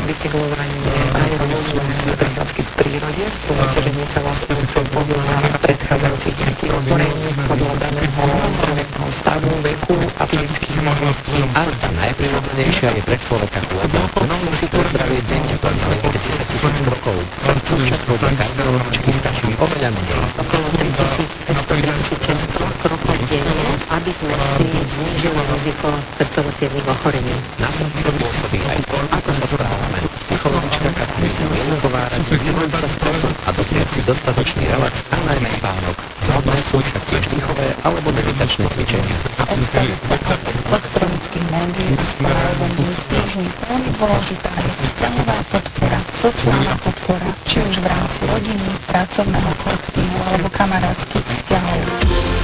bicyklovanie aj rôzne prechádzky v prírode. V podstate, že my sa vlastne podľa predchádzajúcich nejakých ochorení, podľa daného zdravotného stavu, veku a fyzických možností. A zda najprirodzenejšia je pre človeka chôdza. Mnohí si to zdravie denne plnili 10 000 krokov. Srdcu však podľa kardiologičky stačí oveľa menej. Okolo 3500 krokov denne, aby sme si znížili riziko srdcovo-cievnych ochorení. Na srdce pôsobí aj to, ako sa správame. Psychologička Katarina Mielková radí vyhnúť sa stresu a dopriať si dostatočný relax a najmä spánok. Vhodné sú však tiež dýchové alebo meditačné cvičenia. A odstaviť sa od elektronických médií a spravodlivých týždní. Veľmi dôležitá je vzťahová podpora, sociálna podpora, či už v rámci rodiny, pracovného kolektívu alebo kamarátskych vzťahov.